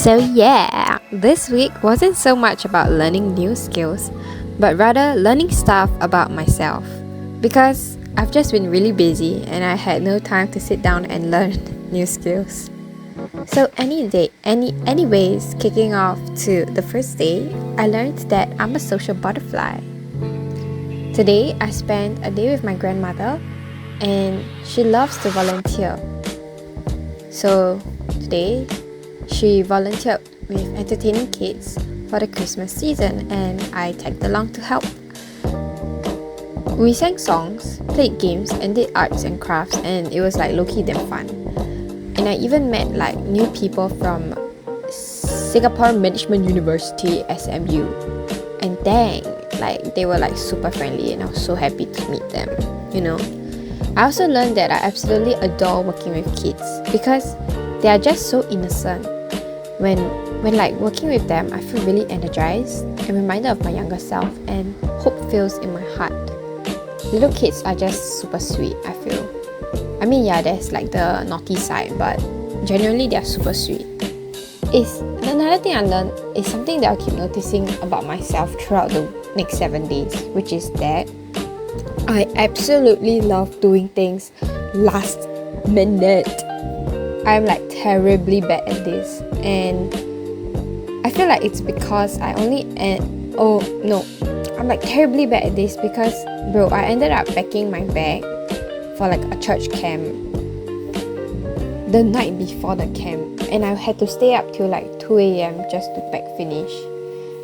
So, yeah, this week wasn't so much about learning new skills, but rather learning stuff about myself. Because I've just been really busy and I had no time to sit down and learn new skills. So, anyways, kicking off to the first day, I learned that I'm a social butterfly. Today, I spent a day with my grandmother and she loves to volunteer. So, today, she volunteered with entertaining kids for the Christmas season and I tagged along to help. We sang songs, played games and did arts and crafts and it was like low-key damn fun. And I even met like new people from Singapore Management University, SMU. And dang, like they were like super friendly and I was so happy to meet them, I also learned that I absolutely adore working with kids because they are just so innocent. When like working with them, I feel really energized and reminded of my younger self and hope fills in my heart. Little kids are just super sweet, I feel. I mean, yeah, there's like the naughty side, but generally they're super sweet. Another thing I learned is something that I'll keep noticing about myself throughout the next 7 days, which is that I absolutely love doing things last minute. I'm like terribly bad at this and I feel like it's because I'm like terribly bad at this because I ended up packing my bag for like a church camp the night before the camp and I had to stay up till like 2 a.m. just to pack finish.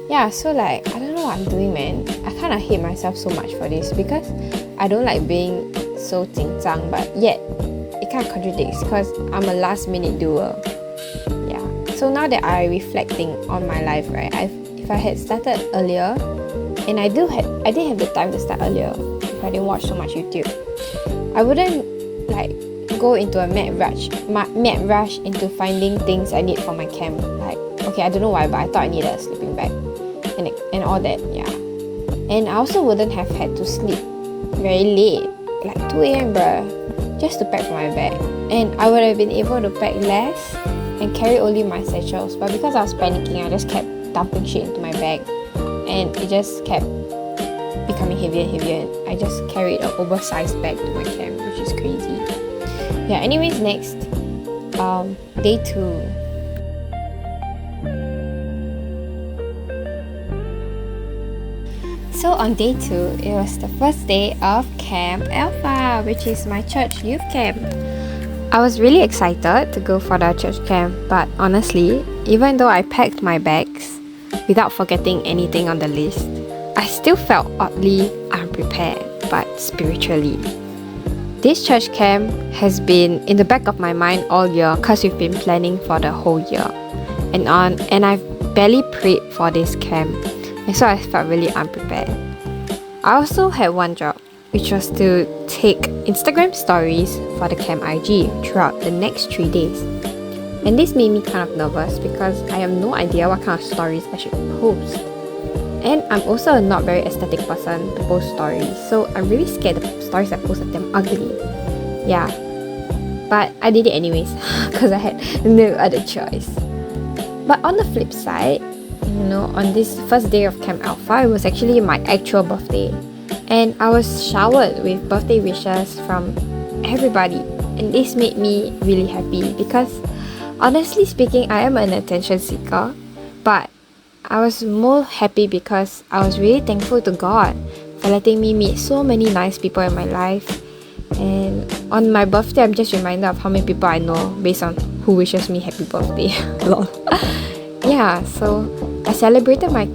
Yeah, so like I don't know what I'm doing, man. I kind of hate myself so much for this because I don't like being so 紧张, but yet it kind of contradicts because I'm a last minute doer. Yeah. So now that I'm reflecting on my life, right? If I had started earlier, and I did have the time to start earlier if I didn't watch so much YouTube, I wouldn't like go into a mad rush into finding things I need for my camp. Like, okay, I don't know why, but I thought I needed a sleeping bag and all that. Yeah. And I also wouldn't have had to sleep very late, like 2 a.m. bruh, just to pack for my bag. And I would have been able to pack less and carry only my essentials. But because I was panicking, I just kept dumping shit into my bag. And it just kept becoming heavier and heavier. And I just carried an oversized bag to my camp, which is crazy. Yeah, anyways, next, day 2. So on day 2, it was the first day of Camp Alpha, which is my church youth camp. I was really excited to go for the church camp, but honestly, even though I packed my bags without forgetting anything on the list, I still felt oddly unprepared, but spiritually. This church camp has been in the back of my mind all year because we've been planning for the whole year. And I've barely prayed for this camp. And so I felt really unprepared. I also had one job, which was to take Instagram stories for the camp IG throughout the next 3 days. And this made me kind of nervous because I have no idea what kind of stories I should post. And I'm also a not very aesthetic person to post stories, so I'm really scared the stories I post are damn ugly. Yeah. But I did it anyways because I had no other choice. But on the flip side, on this first day of Camp Alpha, it was actually my actual birthday. And I was showered with birthday wishes from everybody. And this made me really happy because, honestly speaking, I am an attention seeker. But I was more happy because I was really thankful to God for letting me meet so many nice people in my life. And on my birthday, I'm just reminded of how many people I know based on who wishes me happy birthday. Lol. Yeah, so I celebrated my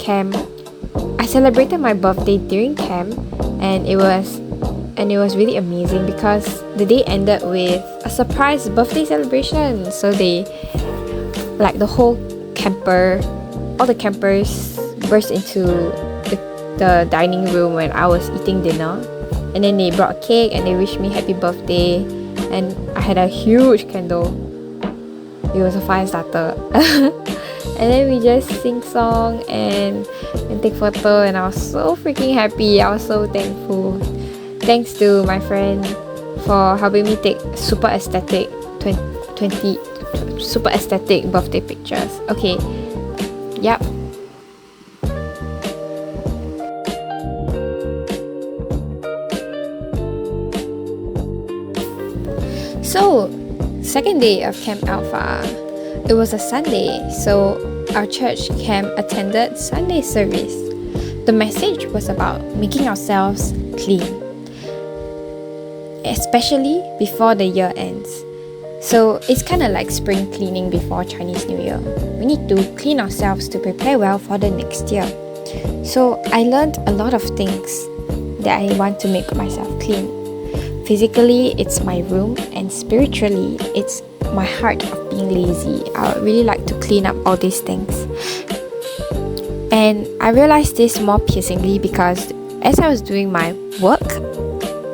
birthday during camp and it was really amazing because the day ended with a surprise birthday celebration. So they, like all the campers burst into the dining room when I was eating dinner. And then they brought a cake and they wished me happy birthday. And I had a huge candle. It was a fire starter. And then we just sing song and take photo and I was so freaking happy. I was so thankful. Thanks to my friend for helping me take super aesthetic 20 super aesthetic birthday pictures. Okay, yep. So, second day of Camp Alpha. It was a Sunday, so our church camp attended Sunday service. The message was about making ourselves clean, especially before the year ends. So it's kind of like spring cleaning before Chinese New Year. We need to clean ourselves to prepare well for the next year. So I learned a lot of things that I want to make myself clean. Physically, it's my room, and spiritually, it's my heart of being lazy. I would really like to clean up all these things. And I realized this more piercingly because as I was doing my work,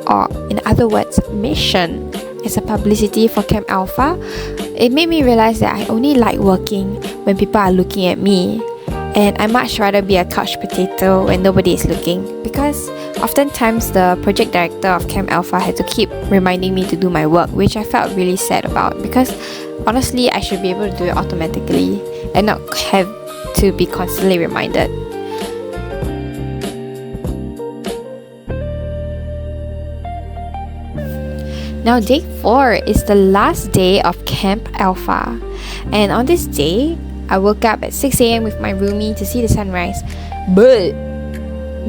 or in other words, mission, as a publicity for Camp Alpha, it made me realize that I only like working when people are looking at me. And I much rather be a couch potato when nobody is looking, because oftentimes the project director of Camp Alpha had to keep reminding me to do my work, which I felt really sad about, because honestly I should be able to do it automatically and not have to be constantly reminded. Now day 4 is the last day of Camp Alpha, and on this day I woke up at 6 a.m. with my roomie to see the sunrise, but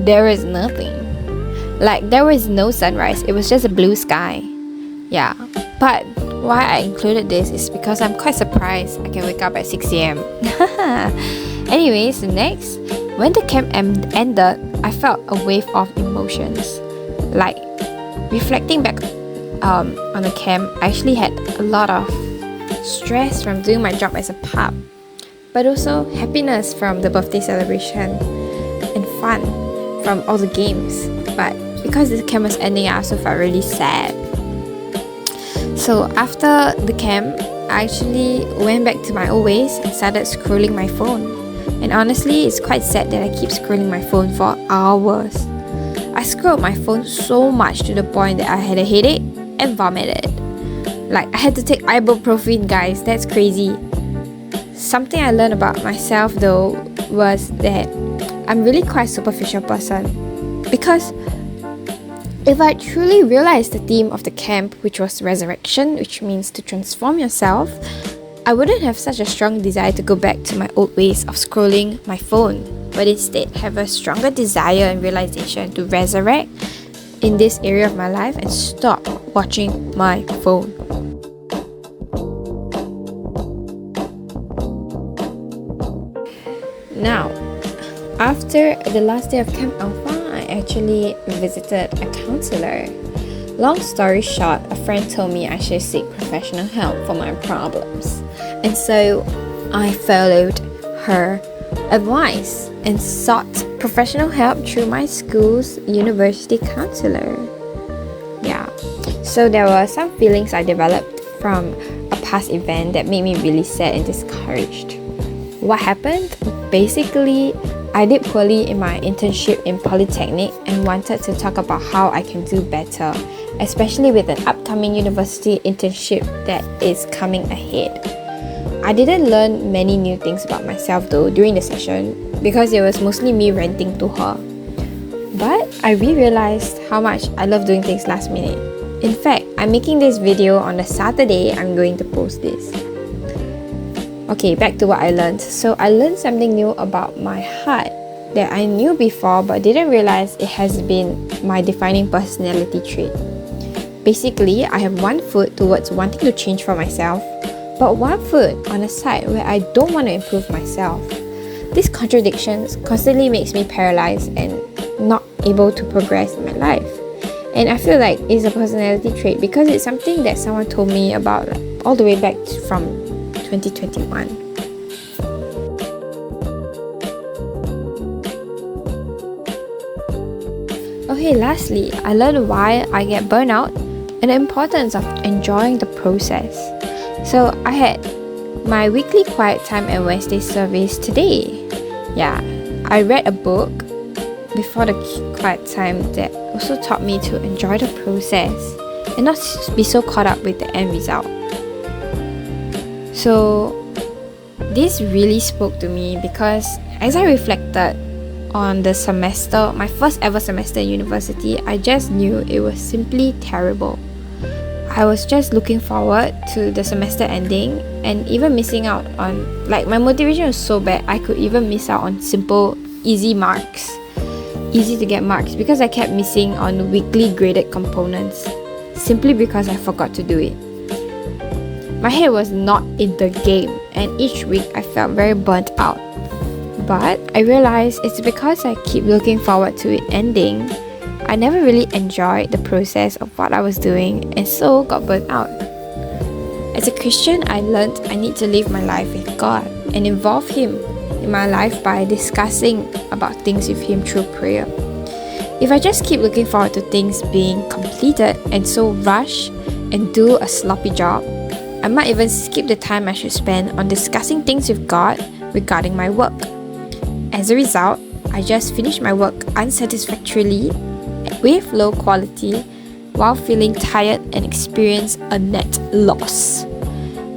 there is nothing. Like, there was no sunrise, it was just a blue sky. Yeah, but why I included this is because I'm quite surprised I can wake up at 6 a.m. Anyways, next, when the camp ended, I felt a wave of emotions. Like, reflecting back on the camp, I actually had a lot of stress from doing my job as a pup, but also happiness from the birthday celebration and fun from all the games. But because the camp was ending, I also felt really sad. So after the camp, I actually went back to my old ways and started scrolling my phone. And honestly, it's quite sad that I keep scrolling my phone for hours. I scrolled my phone so much to the point that I had a headache and vomited. Like, I had to take ibuprofen, guys. That's crazy. Something I learned about myself though was that I'm really quite a superficial person, because if I truly realized the theme of the camp, which was resurrection, which means to transform yourself, I wouldn't have such a strong desire to go back to my old ways of scrolling my phone, but instead have a stronger desire and realization to resurrect in this area of my life and stop watching my phone. Now, after the last day of Camp Alpha, I actually visited a counselor. Long story short, a friend told me I should seek professional help for my problems. And so I followed her advice and sought professional help through my school's university counselor. Yeah, so there were some feelings I developed from a past event that made me really sad and discouraged. What happened? Basically, I did poorly in my internship in Polytechnic and wanted to talk about how I can do better, especially with an upcoming university internship that is coming ahead. I didn't learn many new things about myself though during the session, because it was mostly me ranting to her. But I realized how much I love doing things last minute. In fact, I'm making this video on the Saturday I'm going to post this. Okay, back to what I learned. So I learned something new about my heart that I knew before but didn't realize it has been my defining personality trait. Basically, I have one foot towards wanting to change for myself, but one foot on the side where I don't want to improve myself. These contradictions constantly makes me paralyzed and not able to progress in my life. And I feel like it's a personality trait because it's something that someone told me about all the way back from 2021. Okay, lastly, I learned why I get burnout and the importance of enjoying the process. So I had my weekly quiet time and Wednesday service today. Yeah, I read a book before the quiet time that also taught me to enjoy the process and not be so caught up with the end result. So this really spoke to me because as I reflected on the semester, my first ever semester in university, I just knew it was simply terrible. I was just looking forward to the semester ending and even missing out on, like, my motivation was so bad I could even miss out on simple easy to get marks because I kept missing on weekly graded components simply because I forgot to do it. My head was not in the game and each week I felt very burnt out. But I realized it's because I keep looking forward to it ending. I never really enjoyed the process of what I was doing and so got burnt out. As a Christian, I learned I need to live my life with God and involve Him in my life by discussing about things with Him through prayer. If I just keep looking forward to things being completed and so rush and do a sloppy job, I might even skip the time I should spend on discussing things with God regarding my work. As a result, I just finish my work unsatisfactorily with low quality while feeling tired and experience a net loss.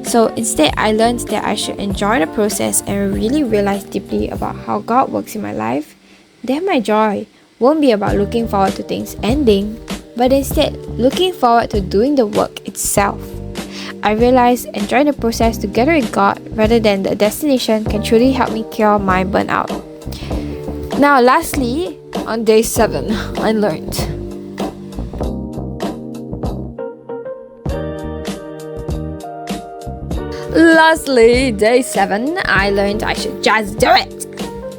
So instead, I learned that I should enjoy the process and really realize deeply about how God works in my life. Then my joy won't be about looking forward to things ending, but instead looking forward to doing the work itself. I realized enjoying the process together with God rather than the destination can truly help me cure my burnout. Now lastly, on day 7, I learned. Lastly, day 7, I learned I should just do it.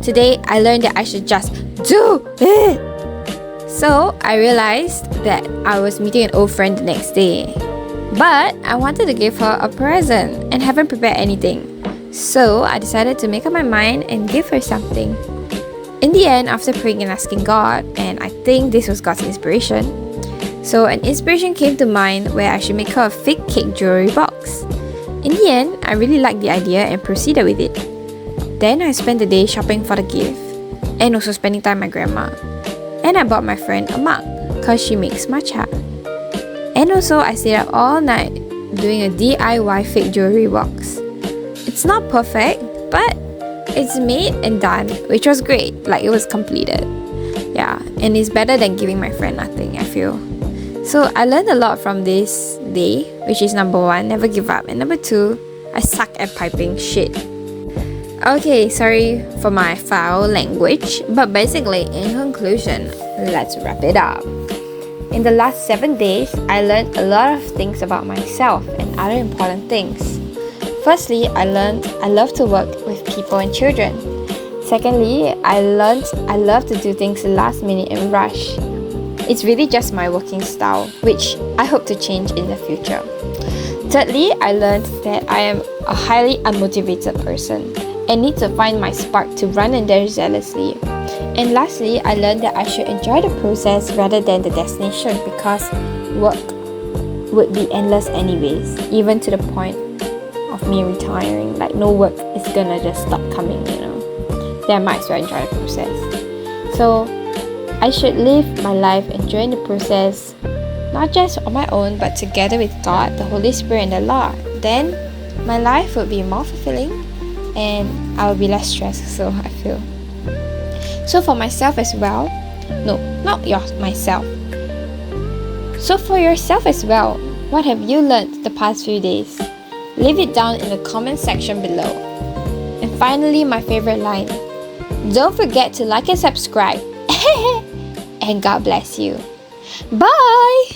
Today, I learned that I should just do it. So, I realized that I was meeting an old friend the next day. But I wanted to give her a present and haven't prepared anything. So, I decided to make up my mind and give her something. In the end, after praying and asking God, and I think this was God's inspiration, so an inspiration came to mind where I should make her a fake cake jewelry box. In the end, I really liked the idea and proceeded with it. Then I spent the day shopping for the gift and also spending time with my grandma. And I bought my friend a mug because she makes matcha. And also I stayed up all night doing a DIY fake jewelry box. It's not perfect, but it's made and done, which was great. Like, it was completed. Yeah, and it's better than giving my friend nothing, I feel. So I learned a lot from this day, which is number 1, never give up, and number 2, I suck at piping shit. Okay, sorry for my foul language, but basically, in conclusion, let's wrap it up. In the last 7 days, I learned a lot of things about myself and other important things. Firstly, I learned I love to work with people and children. Secondly, I learned I love to do things last minute and rush. It's really just my working style, which I hope to change in the future. Thirdly, I learned that I am a highly unmotivated person and need to find my spark to run and dare zealously. And lastly, I learned that I should enjoy the process rather than the destination because work would be endless anyways, even to the point of me retiring. Like, no work is gonna just stop coming, Then I might as well enjoy the process. So I should live my life enjoying the process, not just on my own, but together with God, the Holy Spirit, and the Lord. Then my life would be more fulfilling and I will be less stressed, so I feel. So for myself as well, no, not myself. So for yourself as well, what have you learned the past few days? Leave it down in the comment section below. And finally, my favorite line. Don't forget to like and subscribe. And God bless you. Bye!